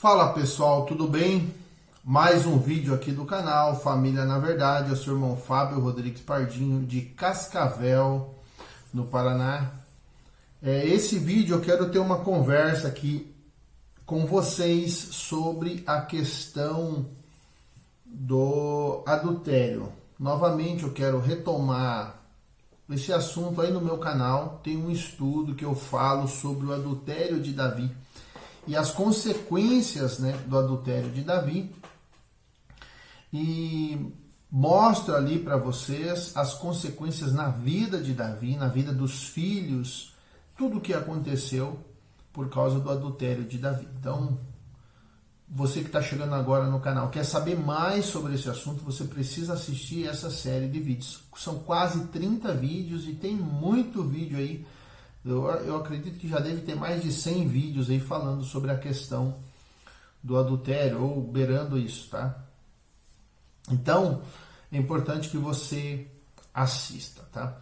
Fala pessoal, tudo bem? Mais um vídeo aqui do canal Família na Verdade. Eu sou o irmão Fábio Rodrigues Pardinho de Cascavel, no Paraná. Esse vídeo eu quero ter uma conversa aqui com vocês sobre a questão do adultério. Novamente eu quero retomar esse assunto aí no meu canal. Tem um estudo que eu falo sobre o adultério de Davi e as consequências, do adultério de Davi, e mostro ali para vocês as consequências na vida de Davi, na vida dos filhos, tudo o que aconteceu por causa do adultério de Davi. Então, você que está chegando agora no canal, quer saber mais sobre esse assunto, você precisa assistir essa série de vídeos. São quase 30 vídeos e tem muito vídeo aí. Eu acredito que já deve ter mais de 100 vídeos aí falando sobre a questão do adultério, ou beirando isso, tá? Então, é importante que você assista, tá?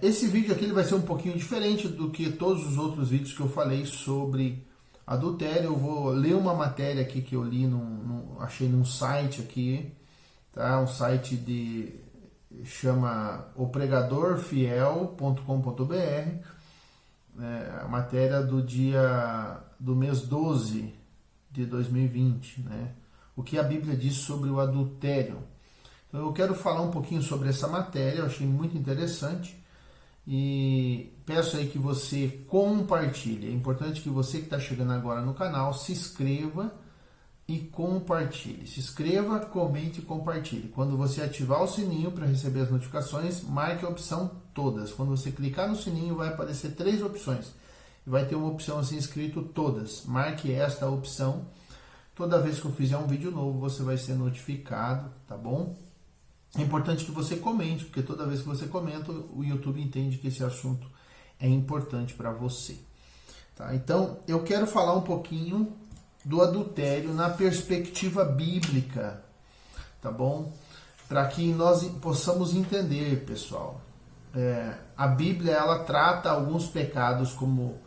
Esse vídeo aqui ele vai ser um pouquinho diferente do que todos os outros vídeos que eu falei sobre adultério. Eu vou ler uma matéria aqui que eu li, achei num site aqui, tá? Um site chama opregadorfiel.com.br. A matéria do mês 12 de 2020, o que a Bíblia diz sobre o adultério. Então eu quero falar um pouquinho sobre essa matéria, eu achei muito interessante e peço aí que você compartilhe. É importante que você que está chegando agora no canal se inscreva e compartilhe. Se inscreva, comente e compartilhe. Quando você ativar o sininho para receber as notificações, marque a opção todas. Quando você clicar no sininho, vai aparecer 3 opções. E vai ter uma opção assim escrito todas. Marque esta opção. Toda vez que eu fizer um vídeo novo, você vai ser notificado, tá bom? É importante que você comente, porque toda vez que você comenta, o YouTube entende que esse assunto é importante para você. Tá? Então, eu quero falar um pouquinho do adultério na perspectiva bíblica, tá bom? Para que nós possamos entender, pessoal. A Bíblia, ela trata alguns pecados como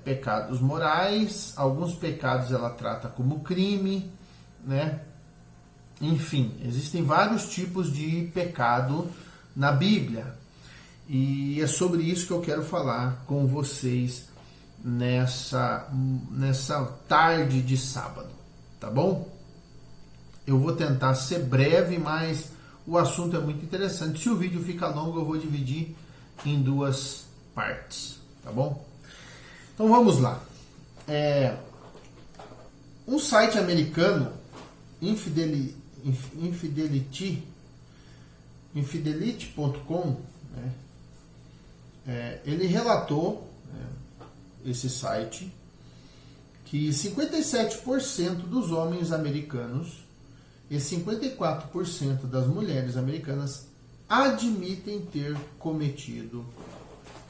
pecados morais, alguns pecados ela trata como crime, Enfim, existem vários tipos de pecado na Bíblia. E é sobre isso que eu quero falar com vocês nessa tarde de sábado, tá bom? Eu vou tentar ser breve, mas o assunto é muito interessante. Se o vídeo fica longo, eu vou dividir em 2 partes, tá bom? Então vamos lá. Um site americano, Infidelity.com, ele relatou, esse site, que 57% dos homens americanos e 54% das mulheres americanas admitem ter cometido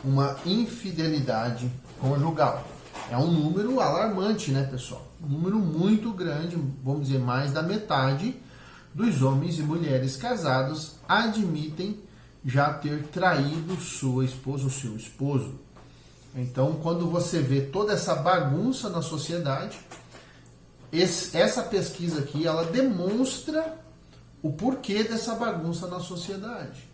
uma infidelidade conjugal. É um número alarmante, pessoal? Um número muito grande, vamos dizer, mais da metade dos homens e mulheres casados admitem já ter traído sua esposa ou seu esposo. Então, quando você vê toda essa bagunça na sociedade, essa pesquisa aqui, ela demonstra o porquê dessa bagunça na sociedade.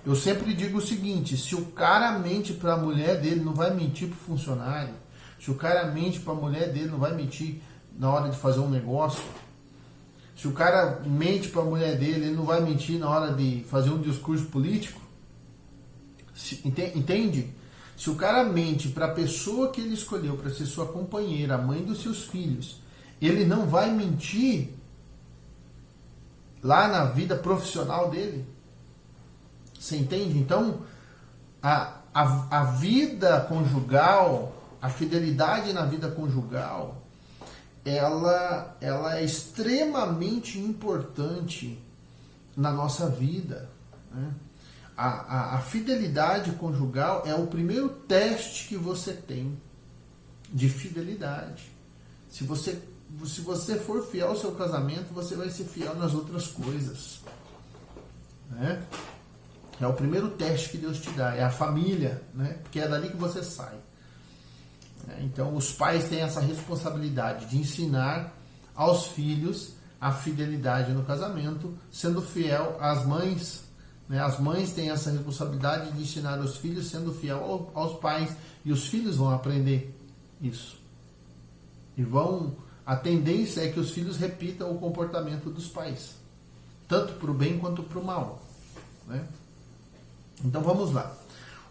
Eu sempre digo o seguinte: se o cara mente para a mulher dele, não vai mentir para o funcionário. Se o cara mente para a mulher dele, não vai mentir na hora de fazer um negócio. Se o cara mente para a mulher dele, ele não vai mentir na hora de fazer um discurso político. Entende? Se o cara mente para a pessoa que ele escolheu para ser sua companheira, a mãe dos seus filhos, ele não vai mentir lá na vida profissional dele. Você entende? Então, a vida conjugal, a fidelidade na vida conjugal, ela é extremamente importante na nossa vida. A fidelidade conjugal é o primeiro teste que você tem de fidelidade. Se você for fiel ao seu casamento, você vai ser fiel nas outras coisas. É o primeiro teste que Deus te dá, é a família, porque é dali que você sai. Então, os pais têm essa responsabilidade de ensinar aos filhos a fidelidade no casamento, sendo fiel às mães. As mães têm essa responsabilidade de ensinar os filhos, sendo fiel aos pais, e os filhos vão aprender isso. A tendência é que os filhos repitam o comportamento dos pais, tanto para o bem quanto para o mal. Então vamos lá.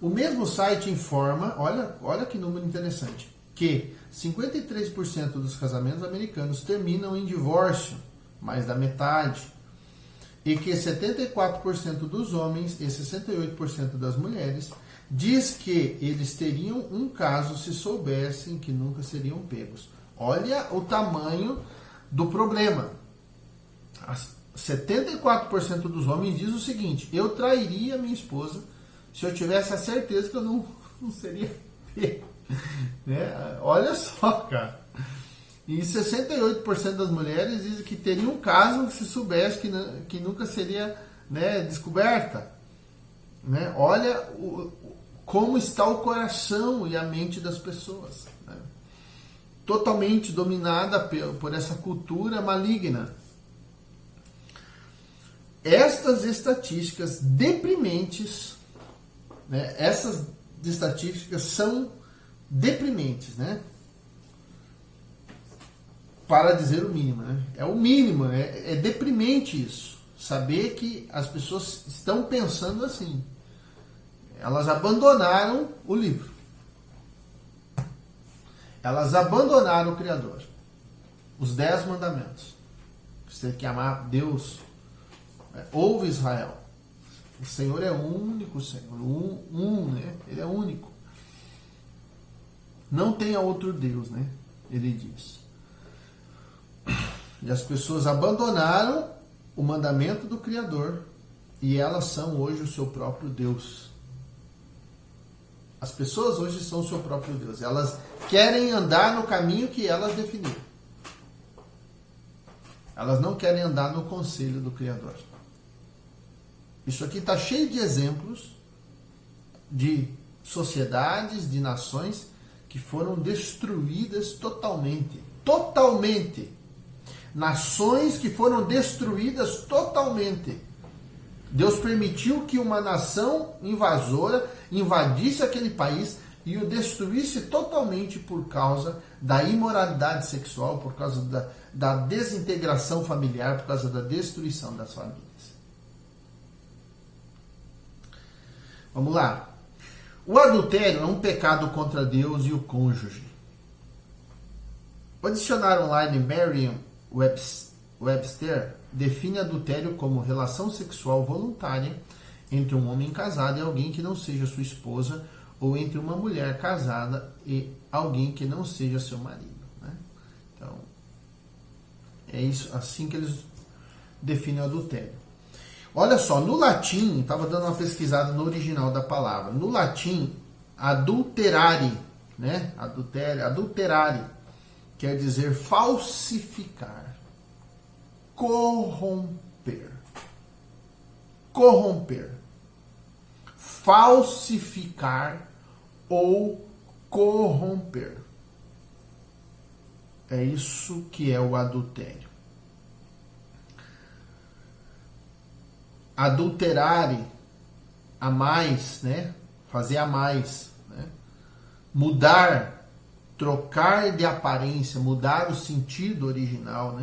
O mesmo site informa, olha que número interessante, que 53% dos casamentos americanos terminam em divórcio, mais da metade, e que 74% dos homens e 68% das mulheres diz que eles teriam um caso se soubessem que nunca seriam pegos. Olha o tamanho do problema. 74% dos homens diz o seguinte: eu trairia minha esposa se eu tivesse a certeza que eu não seria pego. Olha só, cara. E 68% das mulheres dizem que teria um caso se soubesse que nunca seria descoberta. Olha como está o coração e a mente das pessoas. Totalmente dominada por essa cultura maligna. Estas estatísticas deprimentes, essas estatísticas são deprimentes, para dizer o mínimo. É o mínimo, é deprimente isso. Saber que as pessoas estão pensando assim. Elas abandonaram o livro. Elas abandonaram o Criador. Os 10 mandamentos. Você tem que amar Deus. Ouve Israel. O Senhor é único, Senhor. Ele é único. Não tenha outro Deus, Ele diz. E as pessoas abandonaram o mandamento do Criador e elas são hoje o seu próprio Deus. As pessoas hoje são o seu próprio Deus. Elas querem andar no caminho que elas definiram. Elas não querem andar no conselho do Criador. Isso aqui está cheio de exemplos de sociedades, de nações que foram destruídas totalmente. Totalmente. Nações que foram destruídas totalmente. Deus permitiu que uma nação invasora invadisse aquele país e o destruísse totalmente por causa da imoralidade sexual, por causa da desintegração familiar, por causa da destruição das famílias. Vamos lá. O adultério é um pecado contra Deus e o cônjuge. O dicionário online Merriam-Webster define adultério como relação sexual voluntária entre um homem casado e alguém que não seja sua esposa, ou entre uma mulher casada e alguém que não seja seu marido. Então, é isso, assim que eles definem o adultério. Olha só, no latim, estava dando uma pesquisada no original da palavra. No latim, adulterare, adulterare quer dizer falsificar, corromper. Corromper. Falsificar ou corromper. É isso que é o adultério. Adulterare, a mais, fazer a mais, mudar, trocar de aparência, mudar o sentido original,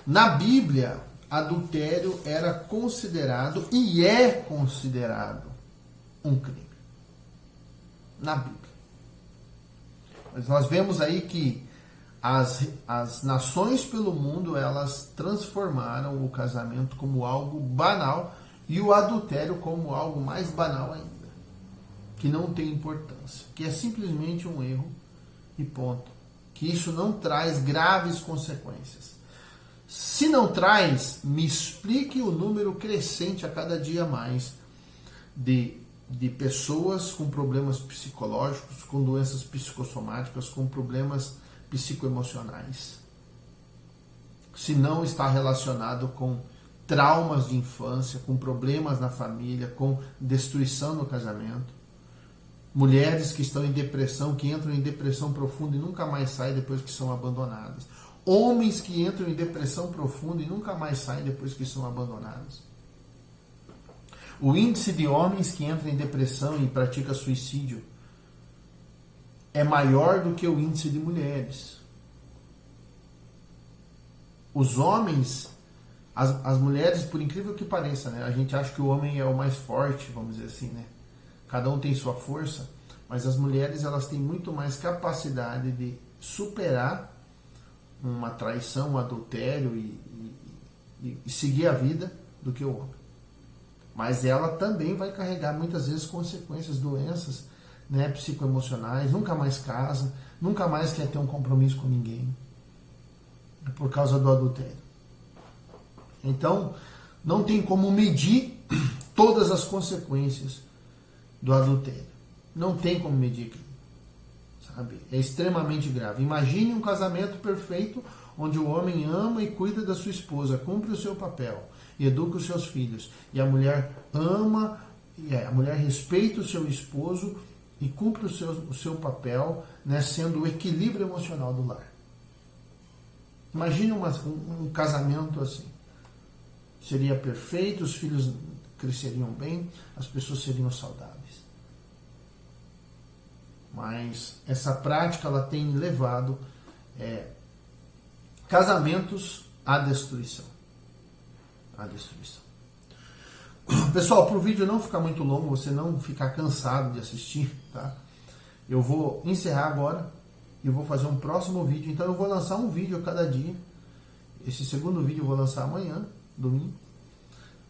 Na Bíblia, adultério era considerado e é considerado um crime. Na Bíblia. Mas nós vemos aí que as nações pelo mundo, elas transformaram o casamento como algo banal e o adultério como algo mais banal ainda, que não tem importância, que é simplesmente um erro e ponto, que isso não traz graves consequências. Se não traz, me explique o número crescente a cada dia mais de pessoas com problemas psicológicos, com doenças psicossomáticas, com problemas psicoemocionais. Se não está relacionado com traumas de infância, com problemas na família, com destruição no casamento. Mulheres que estão em depressão, que entram em depressão profunda e nunca mais saem depois que são abandonadas. Homens que entram em depressão profunda e nunca mais saem depois que são abandonados. O índice de homens que entram em depressão e praticam suicídio é maior do que o índice de mulheres. Os homens, as mulheres, por incrível que pareça, né? A gente acha que o homem é o mais forte, vamos dizer assim, né? Cada um tem sua força, mas as mulheres, elas têm muito mais capacidade de superar uma traição, um adultério e seguir a vida do que o homem. Mas ela também vai carregar muitas vezes consequências, doenças, né, psicoemocionais, nunca mais casa, nunca mais quer ter um compromisso com ninguém, por causa do adultério. Então, não tem como medir todas as consequências do adultério. Não tem como medir aquilo, sabe? É extremamente grave. Imagine um casamento perfeito, onde o homem ama e cuida da sua esposa, cumpre o seu papel e educa os seus filhos, e a mulher ama, a mulher respeita o seu esposo e cumpre o seu papel, né, sendo o equilíbrio emocional do lar. Imagine um casamento assim. Seria perfeito, os filhos cresceriam bem, as pessoas seriam saudáveis. Mas essa prática, ela tem levado casamentos à destruição. À destruição. Pessoal, para o vídeo não ficar muito longo, você não ficar cansado de assistir, tá? Eu vou encerrar agora e vou fazer um próximo vídeo. Então eu vou lançar um vídeo a cada dia. Esse segundo vídeo eu vou lançar amanhã, domingo,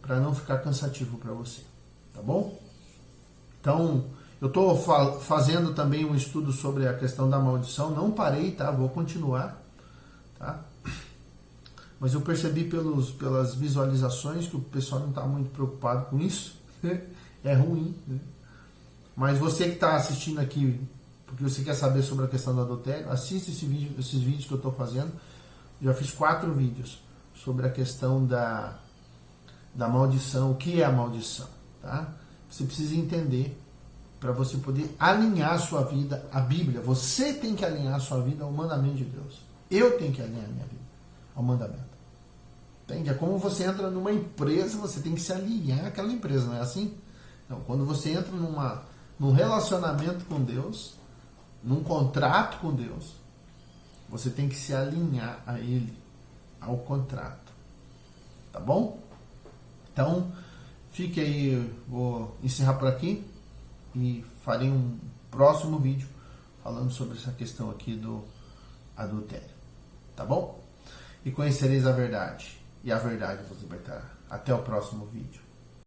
para não ficar cansativo para você, tá bom? Então, eu estou fazendo também um estudo sobre a questão da maldição. Não parei, tá? Vou continuar, tá? Mas eu percebi pelas visualizações que o pessoal não está muito preocupado com isso. É ruim, né? Mas você que está assistindo aqui, porque você quer saber sobre a questão do adultério, assista esses vídeos que eu estou fazendo. Já fiz 4 vídeos sobre a questão da maldição, o que é a maldição, tá? Você precisa entender para você poder alinhar a sua vida à Bíblia. Você tem que alinhar a sua vida ao mandamento de Deus. Eu tenho que alinhar a minha vida ao mandamento. Entende? É como você entra numa empresa, você tem que se alinhar àquela empresa, não é assim? Então, quando você entra num relacionamento com Deus, num contrato com Deus, você tem que se alinhar a Ele, ao contrato. Tá bom? Então, fique aí, vou encerrar por aqui e farei um próximo vídeo falando sobre essa questão aqui do adultério. Tá bom? E conhecereis a verdade, e a verdade vos libertará. Até o próximo vídeo.